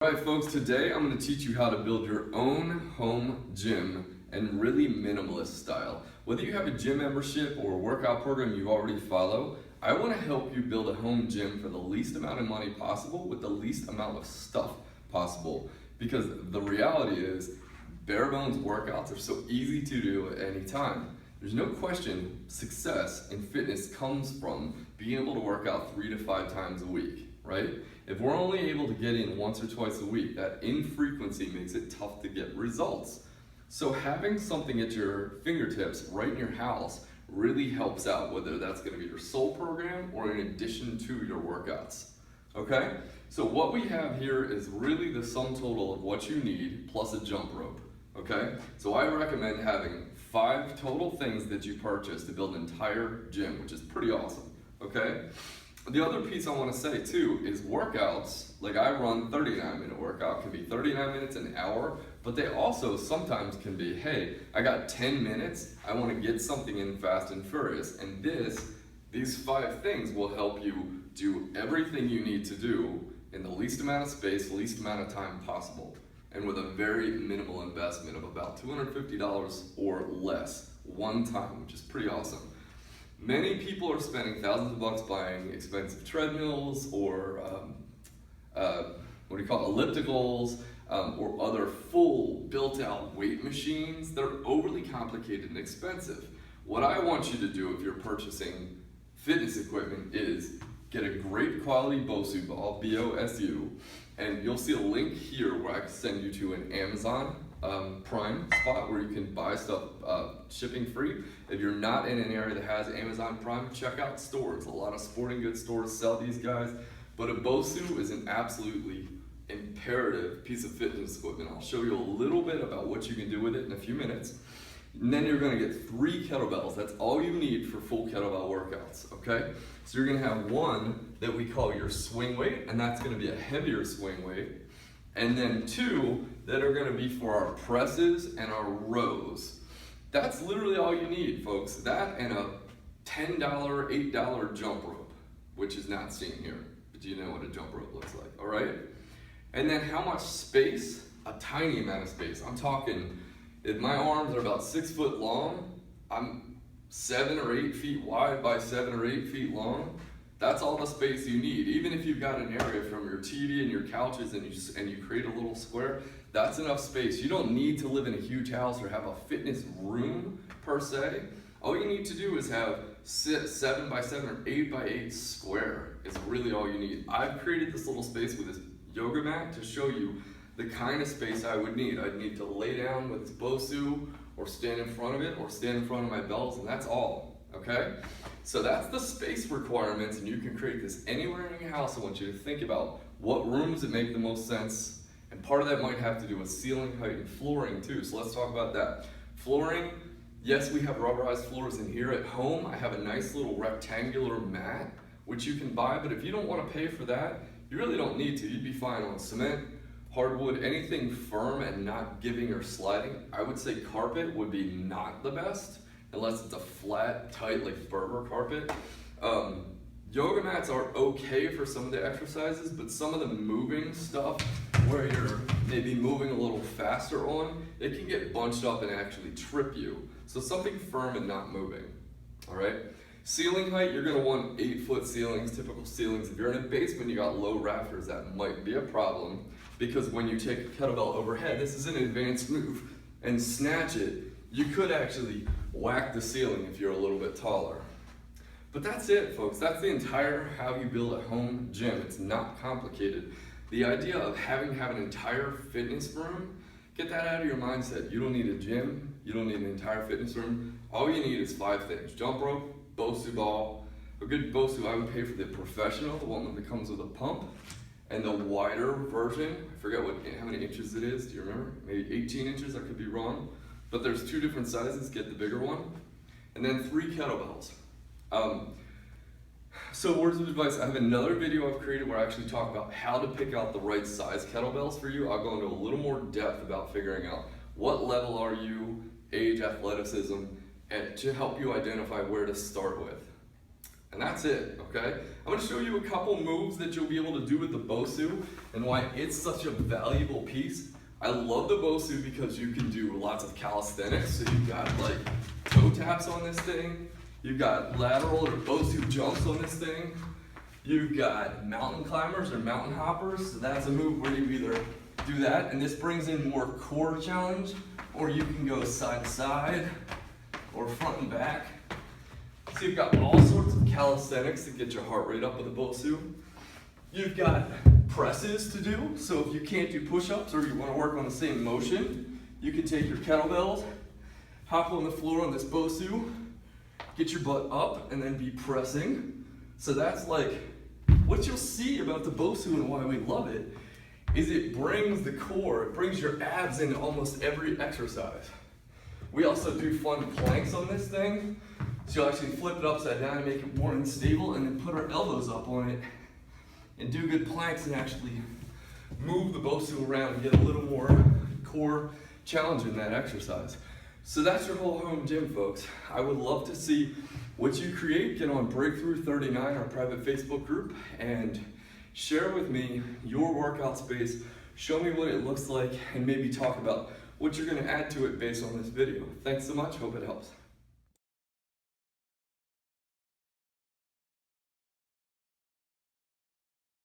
Alright folks, today I'm going to teach you how to build your own home gym and really minimalist style. Whether you have a gym membership or a workout program you already follow, I want to help you build a home gym for the least amount of money possible with the least amount of stuff possible. Because the reality is, bare bones workouts are so easy to do at any time. There's no question success in fitness comes from being able to work out 3 to 5 times a week, right? If we're only able to get in once or twice a week, that infrequency makes it tough to get results. So having something at your fingertips right in your house really helps out, whether that's going to be your sole program or in addition to your workouts. Okay? So what we have here is really the sum total of what you need plus a jump rope. Okay? So I recommend having 5 total things that you purchase to build an entire gym, which is pretty awesome. Okay? The other piece I want to say too is workouts, like I run 39-minute workout, can be 39 minutes, an hour, but they also sometimes can be, hey, I got 10 minutes, I want to get something in fast and furious, and these 5 things will help you do everything you need to do in the least amount of space, least amount of time possible, and with a very minimal investment of about $250 or less one time, which is pretty awesome. Many people are spending thousands of bucks buying expensive treadmills or ellipticals or other full built-out weight machines. They're overly complicated and expensive. What I want you to do if you're purchasing fitness equipment is get a great quality Bosu ball, B-O-S-U, and you'll see a link here where I can send you to an Amazon Prime spot where you can buy stuff shipping free. If you're not in an area that has Amazon Prime, check out stores. A lot of sporting goods stores sell these guys, but a Bosu is an absolutely imperative piece of fitness equipment. I'll show you a little bit about what you can do with it in a few minutes. And then you're going to get 3 kettlebells. That's all you need for full kettlebell workouts, okay? So you're going to have one that we call your swing weight, and that's going to be a heavier swing weight. And then 2 that are going to be for our presses and our rows. That's literally all you need, folks. That and a $10, $8 jump rope, which is not seen here, but you know what a jump rope looks like, all right? And then how much space? A tiny amount of space. I'm talking, if my arms are about 6 foot long, I'm 7 or 8 feet wide by 7 or 8 feet long. That's all the space you need. Even if you've got an area from your TV and your couches and you create a little square, that's enough space. You don't need to live in a huge house or have a fitness room per se. All you need to do is have 7 by 7 or 8 by 8 square is really all you need. I've created this little space with this yoga mat to show you the kind of space I would need. I'd need to lay down with this Bosu or stand in front of it or stand in front of my bells, and that's all, okay? So that's the space requirements, and you can create this anywhere in your house. I want you to think about what rooms that make the most sense, and part of that might have to do with ceiling height and flooring too. So let's talk about that. Flooring, yes, we have rubberized floors in here. At home, I have a nice little rectangular mat, which you can buy, but if you don't want to pay for that, you really don't need to. You'd be fine on cement, hardwood, anything firm and not giving or sliding. I would say carpet would be not the best, unless it's a flat, tight, like Berber carpet. Yoga mats are okay for some of the exercises, but some of the moving stuff where you're maybe moving a little faster on, it can get bunched up and actually trip you. So something firm and not moving, all right? Ceiling height, you're gonna want 8-foot ceilings, typical ceilings. If you're in a basement, you got low rafters, that might be a problem, because when you take a kettlebell overhead, this is an advanced move, and snatch it, you could actually whack the ceiling if you're a little bit taller. But that's it, folks. That's the entire how you build a home gym. It's not complicated. The idea of having to have an entire fitness room, get that out of your mindset. You don't need a gym. You don't need an entire fitness room. All you need is 5 things. Jump rope, Bosu ball. A good Bosu, I would pay for the professional, the one that comes with a pump, and the wider version. I forget how many inches it is. Do you remember? Maybe 18 inches. I could be wrong. But there's 2 different sizes, get the bigger one. And then 3 kettlebells. So words of advice, I have another video I've created where I actually talk about how to pick out the right size kettlebells for you. I'll go into a little more depth about figuring out what level are you, age, athleticism, and to help you identify where to start with. And that's it, okay? I'm gonna show you a couple moves that you'll be able to do with the Bosu and why it's such a valuable piece. I love the Bosu because you can do lots of calisthenics. So you've got like toe taps on this thing. You've got lateral or Bosu jumps on this thing. You've got mountain climbers or mountain hoppers. So that's a move where you either do that, and this brings in more core challenge, or you can go side to side or front and back. So you've got all sorts of calisthenics to get your heart rate up with the Bosu. You've got presses to do, so if you can't do push-ups or you want to work on the same motion, you can take your kettlebells, hop on the floor on this Bosu, get your butt up, and then be pressing. So that's like, what you'll see about the Bosu and why we love it is it brings the core, it brings your abs into almost every exercise. We also do fun planks on this thing. So you'll actually flip it upside down and make it more unstable, and then put our elbows up on it and do good planks and actually move the Bosu around and get a little more core challenge in that exercise. So that's your whole home gym, folks. I would love to see what you create. Get on Breakthrough 39, our private Facebook group, and share with me your workout space. Show me what it looks like and maybe talk about what you're gonna add to it based on this video. Thanks so much, hope it helps.